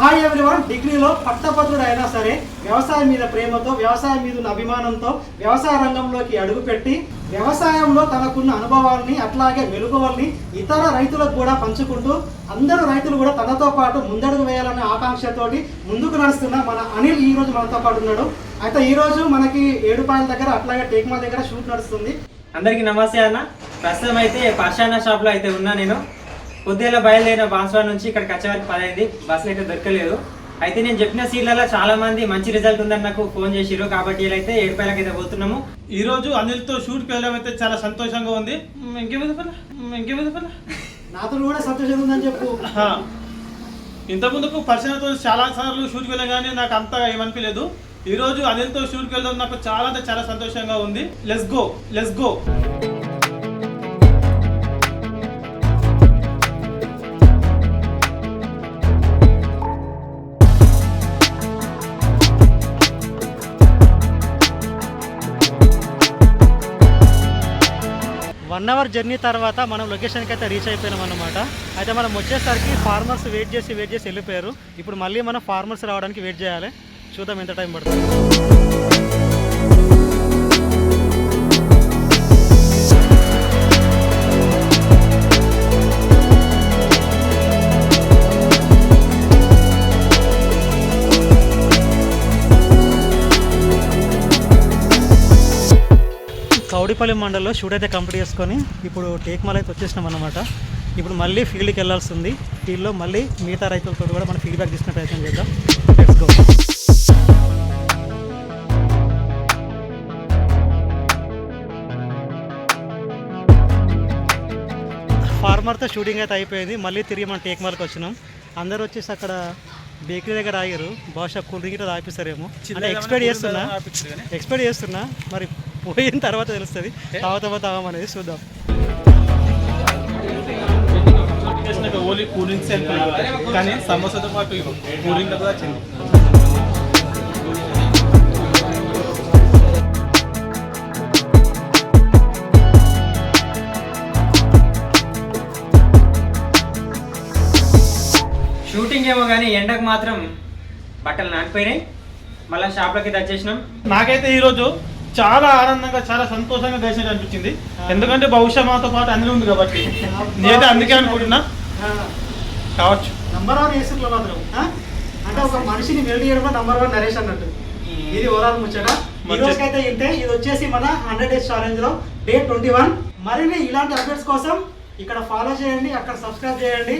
Hi everyone, డిగ్రీలో పట్టభద్రుడు అయినా సరే వ్యవసాయం మీద ప్రేమతో, వ్యవసాయం మీద ఉన్న అభిమానంతో వ్యవసాయ రంగంలోకి అడుగుపెట్టి వ్యవసాయంలో తనకున్న అనుభవాల్ని అట్లాగే మెలుగువల్ని ఇతర రైతులకు కూడా పంచుకుంటూ అందరూ రైతులు కూడా తనతో పాటు ముందడుగు వేయాలనే ఆకాంక్షతోటి ముందుకు నడుస్తున్న మన అనిల్ ఈ రోజు మనతో పాటు ఉన్నాడు. అయితే ఈ రోజు మనకి ఏడుపాయల దగ్గర అట్లాగే టేక్మాల్ దగ్గర షూట్ నడుస్తుంది. అందరికీ నమస్తే అన్న. ప్రస్తుతం అయితే పర్షానా షాప్లో అయితే ఉన్నా. నేను పొద్దున్న బయలుదేరిన బాన్స్వాడ నుంచి ఇక్కడికి వచ్చే వరకు 10 అయింది. బస్సులు అయితే దొరకలేదు. అయితే నేను చెప్పిన సీట్లలో చాలా మంది మంచి రిజల్ట్ ఉందని నాకు ఫోన్ చేసిరు. కాబట్టి వీళ్ళైతే ఏడుపాయలకి అయితే పోతున్నాము. ఈ రోజు అనిల్తో షూట్కి వెళ్ళడం అయితే చాలా సంతోషంగా ఉంది. ఇంకేముంది నాతో కూడా సంతోషంగా ఉందని చెప్పు. ఇంతకుముందుకు పర్సనల్తో చాలా సార్లు షూట్కి వెళ్ళాం కానీ నాకు అంత ఏమనిపించలేదు. ఈ రోజు అనిల్తో షూట్కి వెళ్ళడం నాకు చాలా అంటే చాలా సంతోషంగా ఉంది. Let's go. One hour journey తర్వాత మనం లొకేషన్కి అయితే రీచ్ అయిపోయినాం అన్నమాట. అయితే మనం వచ్చేసరికి ఫార్మర్స్ వెయిట్ చేసి వెళ్ళిపోయారు. ఇప్పుడు మళ్ళీ మనం ఫార్మర్స్ రావడానికి వెయిట్ చేయాలి. చూద్దాం ఎంత టైం పడుతుంది. కౌడిపల్లి మండలంలో షూట్ అయితే కంప్లీట్ చేసుకొని ఇప్పుడు టేక్మాల్ అయితే వచ్చేసినాం అన్నమాట. ఇప్పుడు మళ్ళీ ఫీల్డ్కి వెళ్ళాల్సి ఉంది. ఫీల్డ్లో మళ్ళీ మిగతా రైతులతో కూడా మనం ఫీడ్బ్యాక్ తీసుకునే ప్రయత్నం చేద్దాం. Let's go. ఫార్మర్తో షూటింగ్ అయితే అయిపోయింది. మళ్ళీ తిరిగి మనం టేక్మాల్కి వచ్చినాం. అందరూ వచ్చేసి అక్కడ బేకరీ దగ్గర ఆగారు. బహుశా కూల్ డ్రింక్ తాగిపిస్తారేమో అంటే ఎక్స్పెక్ట్ చేస్తున్నా. మరి పోయిన తర్వాత తెలుస్తుంది. తాగమనేది చూద్దాం. ఓన్లీ కూల్ డ్రింక్స్ కానీ సమోసాతో పాటు కూల్ డ్రింక్ కూడా వచ్చింది. షూటింగ్ ఏమో కానీ ఎండకు మాత్రం బట్టలు నానిపోయినాయి. మళ్ళీ షాప్లోకి తెచ్చేసినాం. నాకైతే ఈరోజు చాలా ఆనందంగా చాలా సంతోషంగా చేసినట్టు అనిపించింది. ఎందుకంటే భవిష్యత్ మాతో పాటు అన్ని ఉంది కాబట్టి నేనైతే అందుకే అనుకుంటున్నా కావచ్చు. నంబర్ 1 ఏసులో మాత్రం అంటే ఒక మనిషిని వెల్డ్ చేయడం నంబర్ 1 నరేష్ అన్నట్టు. ఇది ఓవరాల్ ముచ్చట. ఈ రోజుకైతే ఇంతే. ఇది వచ్చేసి మన 100 డేస్ ఛాలెంజ్ లో డే 21. మరిన్ని ఇలాంటి అప్డేట్స్ కోసం ఇక్కడ ఫాలో చేయండి, అక్కడ సబ్స్క్రైబ్ చేయండి.